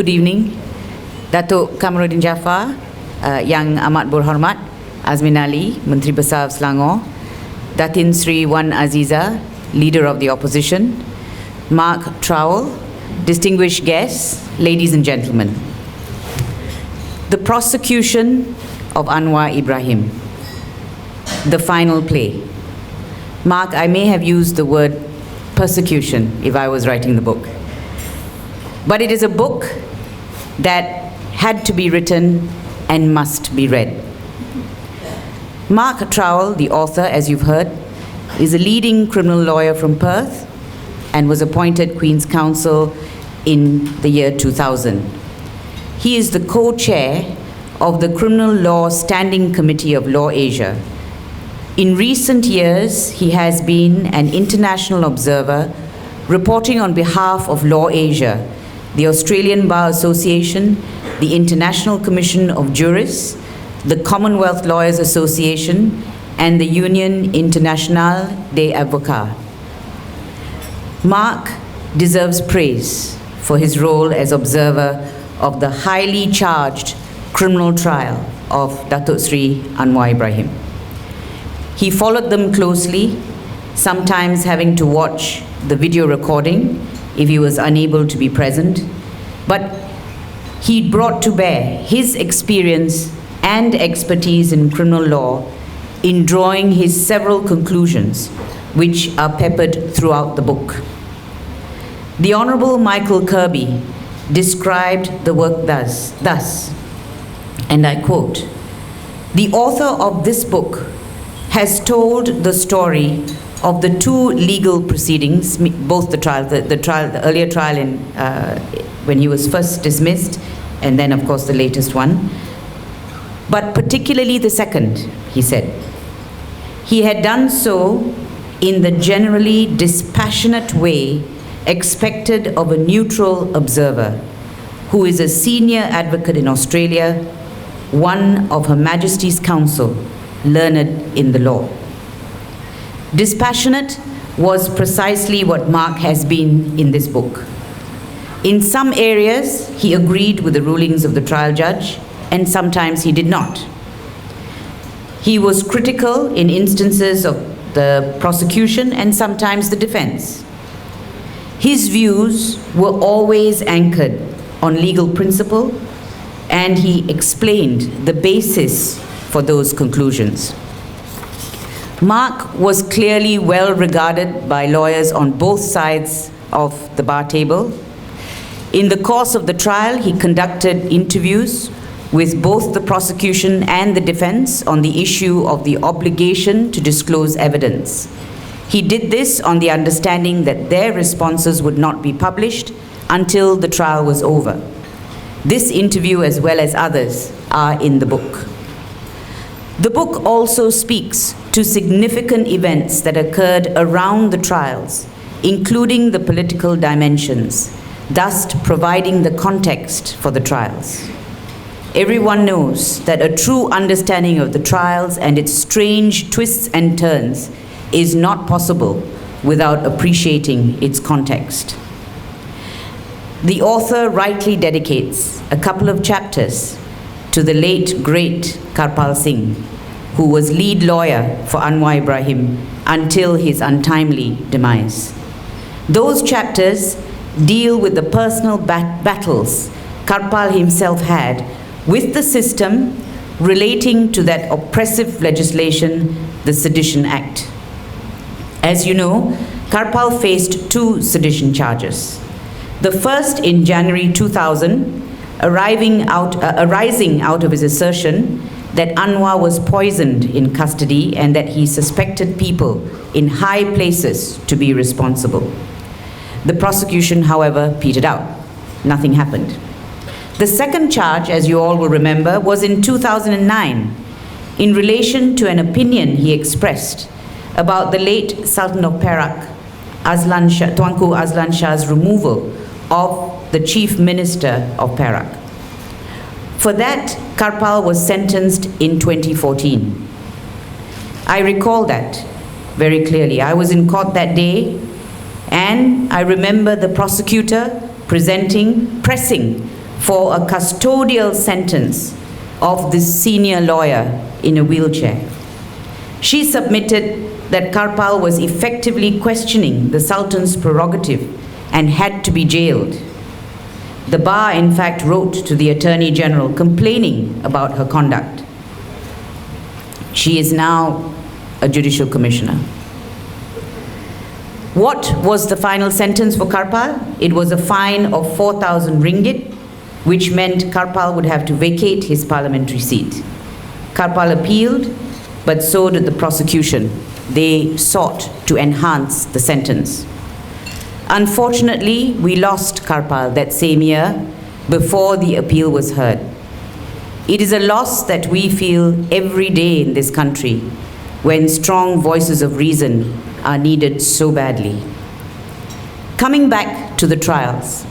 Good evening. Dato Kamarudin Jaafar, Yang Amat Berhormat, Azmin Ali, Menteri Besar of Selangor, Datin Sri Wan Aziza, Leader of the Opposition, Mark Trowel, distinguished guests, ladies and gentlemen. The Prosecution of Anwar Ibrahim, the final play. Mark, I may have used the word persecution if I was writing the book. But it is a book that had to be written and must be read. Mark Trowel, the author, as you've heard, is a leading criminal lawyer from Perth and was appointed Queen's Counsel in the year 2000. He is the co-chair of the Criminal Law Standing Committee of Law Asia. In recent years, he has been an international observer reporting on behalf of Law Asia, the Australian Bar Association, the International Commission of Jurists, the Commonwealth Lawyers Association, and the Union Internationale des Avocats. Mark deserves praise for his role as observer of the highly charged criminal trial of Dato Sri Anwar Ibrahim. He followed them closely, sometimes having to watch the video recording if he was unable to be present, but he brought to bear his experience and expertise in criminal law in drawing his several conclusions, which are peppered throughout the book. The Honorable Michael Kirby described the work thus, and I quote, "The author of this book has told the story of the two legal proceedings, both the earlier trial when he was first dismissed, and then of course the latest one, but particularly the second," he said. He had done so in the generally dispassionate way expected of a neutral observer, who is a senior advocate in Australia, one of Her Majesty's Council, learned in the law. Dispassionate was precisely what Mark has been in this book. In some areas, he agreed with the rulings of the trial judge, and sometimes he did not. He was critical in instances of the prosecution and sometimes the defense. His views were always anchored on legal principle, and he explained the basis for those conclusions. Mark was clearly well regarded by lawyers on both sides of the bar table. In the course of the trial, he conducted interviews with both the prosecution and the defense on the issue of the obligation to disclose evidence. He did this on the understanding that their responses would not be published until the trial was over. This interview, as well as others, are in the book. The book also speaks to significant events that occurred around the trials, including the political dimensions, thus providing the context for the trials. Everyone knows that a true understanding of the trials and its strange twists and turns is not possible without appreciating its context. The author rightly dedicates a couple of chapters to the late, great Karpal Singh, who was lead lawyer for Anwar Ibrahim until his untimely demise. Those chapters deal with the personal battles Karpal himself had with the system relating to that oppressive legislation, the Sedition Act. As you know, Karpal faced two sedition charges. The first in January 2000, arising out of his assertion that Anwar was poisoned in custody and that he suspected people in high places to be responsible. The prosecution, however, petered out. Nothing happened. The second charge, as you all will remember, was in 2009 in relation to an opinion he expressed about the late Sultan of Perak, Tuanku Azlan Shah's removal of the Chief Minister of Perak. For that, Karpal was sentenced in 2014. I recall that very clearly. I was in court that day, and I remember the prosecutor pressing for a custodial sentence of this senior lawyer in a wheelchair. She submitted that Karpal was effectively questioning the Sultan's prerogative and had to be jailed. The bar, in fact, wrote to the Attorney General complaining about her conduct. She is now a judicial commissioner. What was the final sentence for Karpal? It was a fine of 4,000 ringgit, which meant Karpal would have to vacate his parliamentary seat. Karpal appealed, but so did the prosecution. They sought to enhance the sentence. Unfortunately, we lost Karpal that same year before the appeal was heard. It is a loss that we feel every day in this country when strong voices of reason are needed so badly. Coming back to the trials,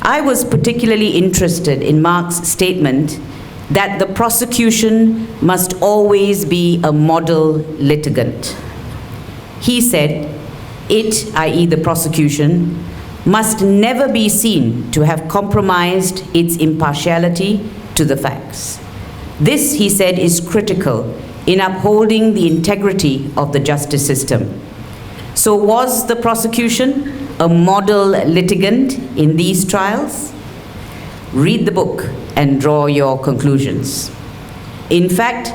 I was particularly interested in Mark's statement that the prosecution must always be a model litigant. He said, it, i.e. the prosecution, must never be seen to have compromised its impartiality to the facts. This, he said, is critical in upholding the integrity of the justice system. So was the prosecution a model litigant in these trials? Read the book and draw your conclusions. In fact,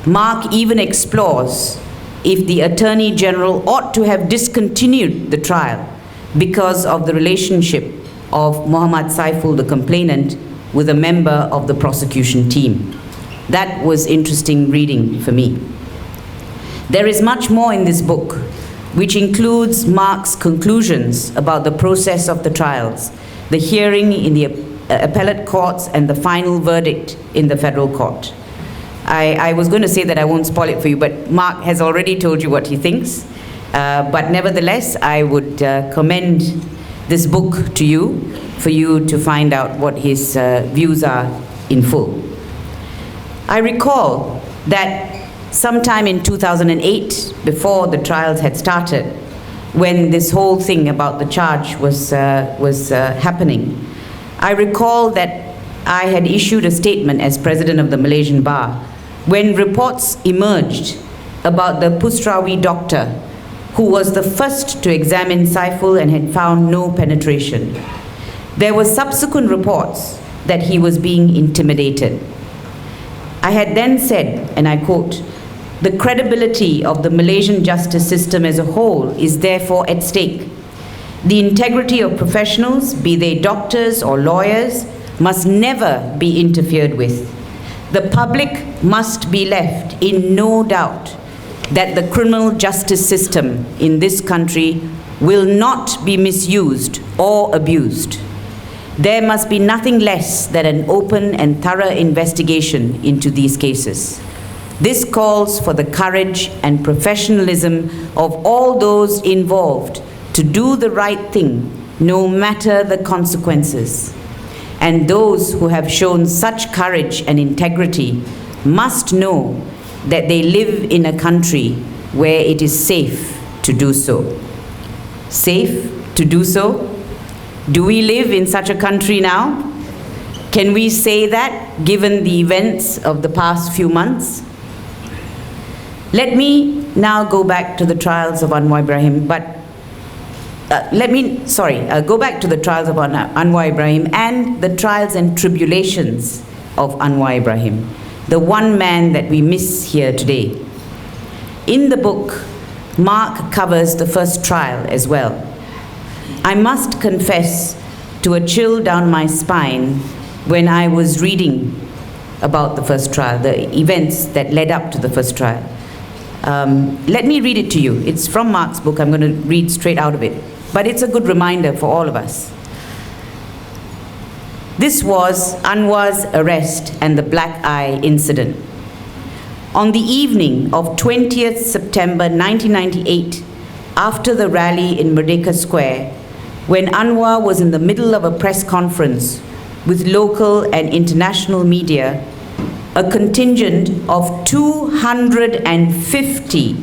Mark even explores if the Attorney General ought to have discontinued the trial because of the relationship of Muhammad Saiful, the complainant, with a member of the prosecution team. That was interesting reading for me. There is much more in this book, which includes Mark's conclusions about the process of the trials, the hearing in the appellate courts, and the final verdict in the federal court. I was going to say that I won't spoil it for you, but Mark has already told you what he thinks. But nevertheless, I would commend this book to you for you to find out what his views are in full. I recall that sometime in 2008, before the trials had started, when this whole thing about the charge was happening, I recall that I had issued a statement as president of the Malaysian Bar when reports emerged about the Pusrawi doctor who was the first to examine Saiful and had found no penetration. There were subsequent reports that he was being intimidated. I had then said, and I quote, "The credibility of the Malaysian justice system as a whole is therefore at stake. The integrity of professionals, be they doctors or lawyers, must never be interfered with. The public must be left in no doubt that the criminal justice system in this country will not be misused or abused. There must be nothing less than an open and thorough investigation into these cases. This calls for the courage and professionalism of all those involved to do the right thing, no matter the consequences. And those who have shown such courage and integrity must know that they live in a country where it is safe to do so." Safe to do so? Do we live in such a country now? Can we say that, given the events of the past few months? Let me now go back to the trials of Anwar Ibrahim, but go back to the trials of Anwar Ibrahim and the trials and tribulations of Anwar Ibrahim, the one man that we miss here today. In the book, Mark covers the first trial as well. I must confess to a chill down my spine when I was reading about the first trial, the events that led up to the first trial. Let me read it to you. It's from Mark's book. I'm going to read straight out of it. But it's a good reminder for all of us. This was Anwar's arrest and the black eye incident. On the evening of 20th September 1998, after the rally in Merdeka Square, when Anwar was in the middle of a press conference with local and international media, a contingent of 250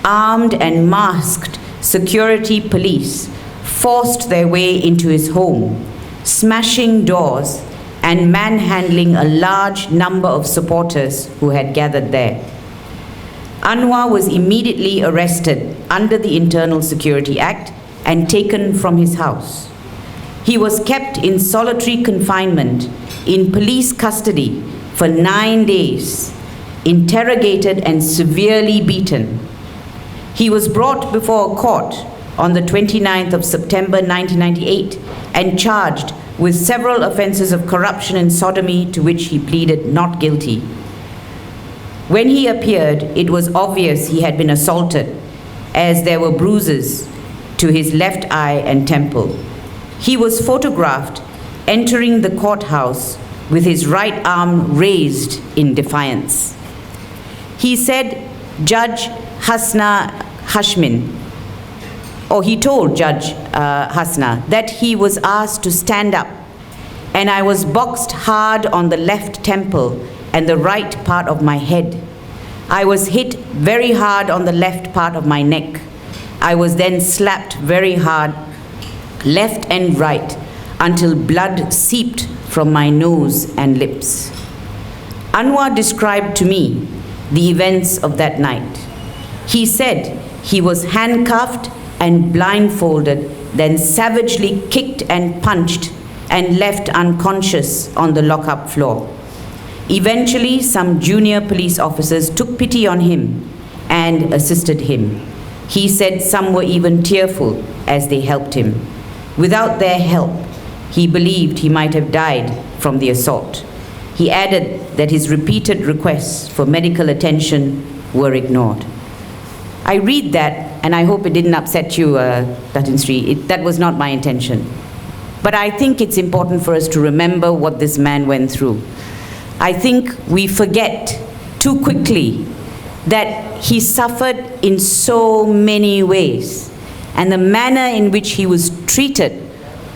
armed and masked security police forced their way into his home, smashing doors and manhandling a large number of supporters who had gathered there. Anwar was immediately arrested under the Internal Security Act and taken from his house. He was kept in solitary confinement in police custody for 9 days, interrogated and severely beaten. He was brought before a court on the 29th of September 1998 and charged with several offenses of corruption and sodomy, to which he pleaded not guilty. When he appeared, it was obvious he had been assaulted, as there were bruises to his left eye and temple. He was photographed entering the courthouse with his right arm raised in defiance. He said Judge Hasna Hashmin, or he told Judge Hasna that he was asked to stand up, and I was boxed hard on the left temple and the right part of my head. I was hit very hard on the left part of my neck. I was then slapped very hard, left and right, until blood seeped from my nose and lips. Anwar described to me the events of that night. He said he was handcuffed and blindfolded, then savagely kicked and punched and left unconscious on the lockup floor. Eventually, some junior police officers took pity on him and assisted him. He said some were even tearful as they helped him. Without their help, he believed he might have died from the assault. He added that his repeated requests for medical attention were ignored. I read that, and I hope it didn't upset you, Datin Sri. That was not my intention. But I think it's important for us to remember what this man went through. I think we forget too quickly that he suffered in so many ways, and the manner in which he was treated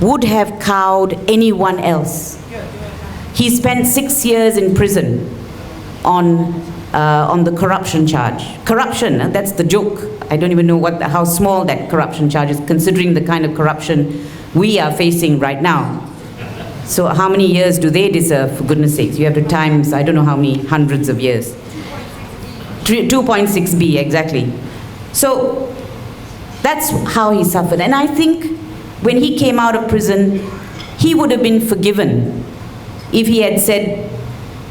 would have cowed anyone else. He spent 6 years in prison on the corruption charge. Corruption, that's the joke. I don't even know how small that corruption charge is, considering the kind of corruption we are facing right now. So how many years do they deserve, for goodness sakes? You have to times, I don't know how many hundreds of years. 2.6B, exactly. So that's how he suffered. And I think when he came out of prison, he would have been forgiven if he had said,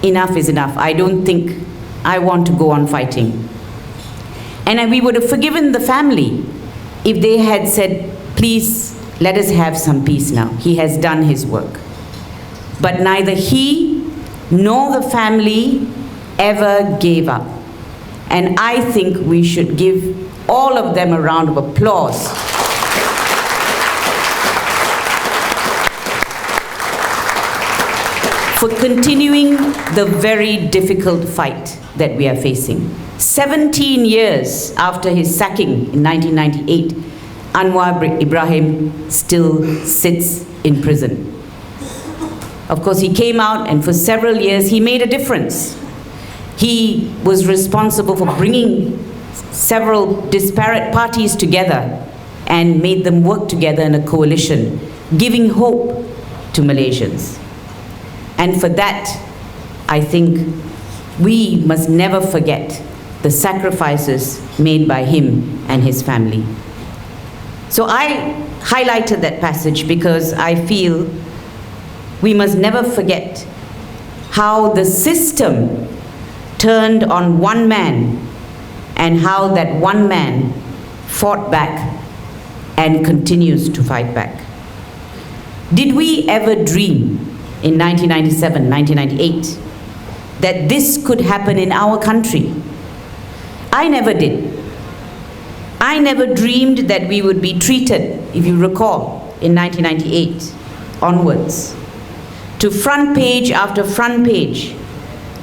enough is enough. I don't think I want to go on fighting. And we would have forgiven the family if they had said, please, let us have some peace now. He has done his work. But neither he nor the family ever gave up. And I think we should give all of them a round of applause. For continuing the very difficult fight that we are facing. 17 years after his sacking in 1998, Anwar Ibrahim still sits in prison. Of course, he came out, and for several years he made a difference. He was responsible for bringing several disparate parties together and made them work together in a coalition, giving hope to Malaysians. And for that, I think we must never forget the sacrifices made by him and his family. So I highlighted that passage because I feel we must never forget how the system turned on one man and how that one man fought back and continues to fight back. Did we ever dream in 1997, 1998, that this could happen in our country? I never did. I never dreamed that we would be treated, if you recall, in 1998 onwards, to front page after front page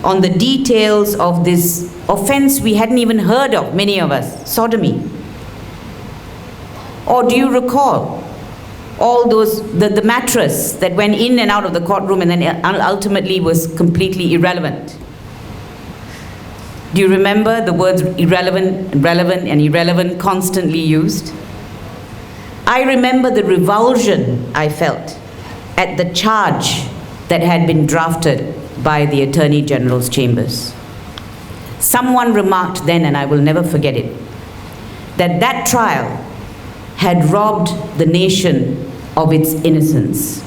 on the details of this offense we hadn't even heard of, many of us, sodomy. Or do you recall all those, the mattress that went in and out of the courtroom and then ultimately was completely irrelevant? Do you remember the words irrelevant, relevant, and irrelevant constantly used? I remember the revulsion I felt at the charge that had been drafted by the Attorney General's chambers. Someone remarked then, and I will never forget it, that that trial had robbed the nation of its innocence.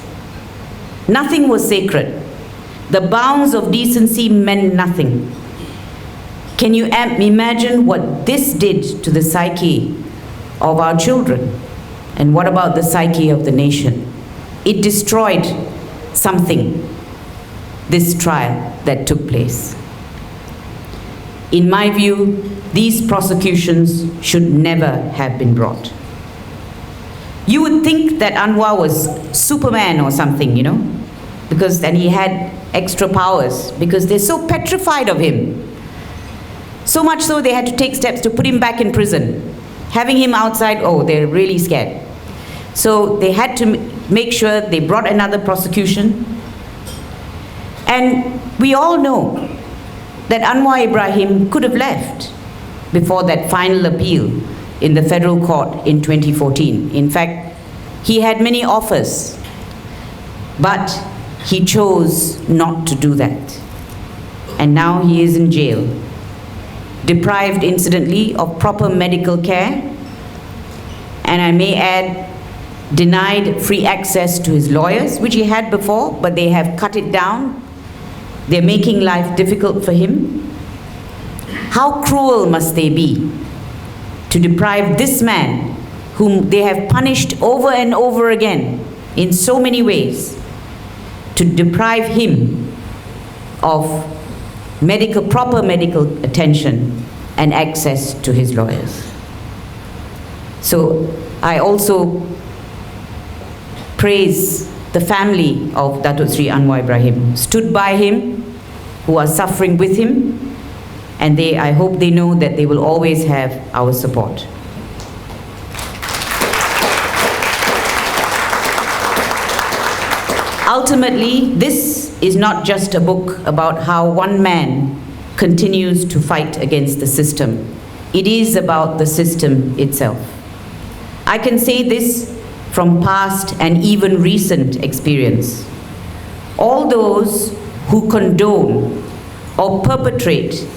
Nothing was sacred. The bounds of decency meant nothing. Can you imagine what this did to the psyche of our children? And what about the psyche of the nation? It destroyed something, this trial that took place. In my view, these prosecutions should never have been brought. You would think that Anwar was Superman or something, you know, because then he had extra powers, because they're so petrified of him. So much so they had to take steps to put him back in prison. Having him outside, oh, they're really scared. So they had to make sure they brought another prosecution. And we all know that Anwar Ibrahim could have left before that final appeal in the federal court in 2014. In fact, he had many offers, but he chose not to do that. And now he is in jail, deprived, incidentally, of proper medical care, and I may add, denied free access to his lawyers, which he had before, but they have cut it down. They're making life difficult for him. How cruel must they be to deprive this man, whom they have punished over and over again in so many ways, to deprive him of proper medical attention and access to his lawyers. So I also praise the family of Dato Sri Anwar Ibrahim, stood by him, who are suffering with him, and I hope they know that they will always have our support. Ultimately, this is not just a book about how one man continues to fight against the system. It is about the system itself. I can say this from past and even recent experience. All those who condone or perpetrate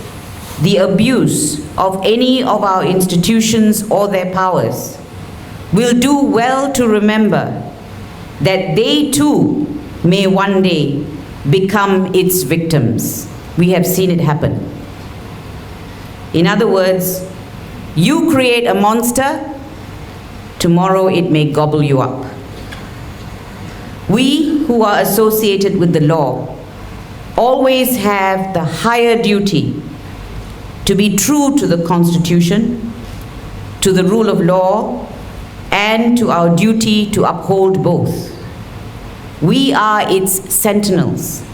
the abuse of any of our institutions or their powers will do well to remember that they too may one day become its victims. We have seen it happen. In other words, you create a monster, tomorrow it may gobble you up. We who are associated with the law always have the higher duty to be true to the Constitution, to the rule of law, and to our duty to uphold both. We are its sentinels.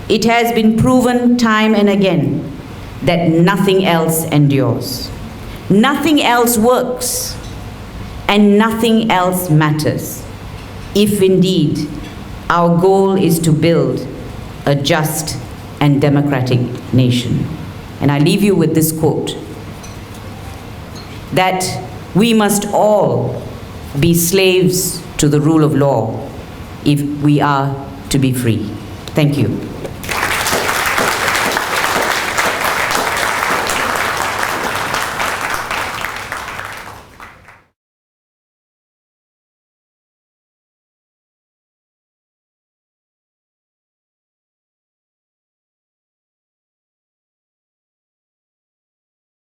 It has been proven time and again that nothing else endures. Nothing else works, and nothing else matters, if indeed our goal is to build a just and democratic nation. And I leave you with this quote, that we must all be slaves to the rule of law if we are to be free. Thank you.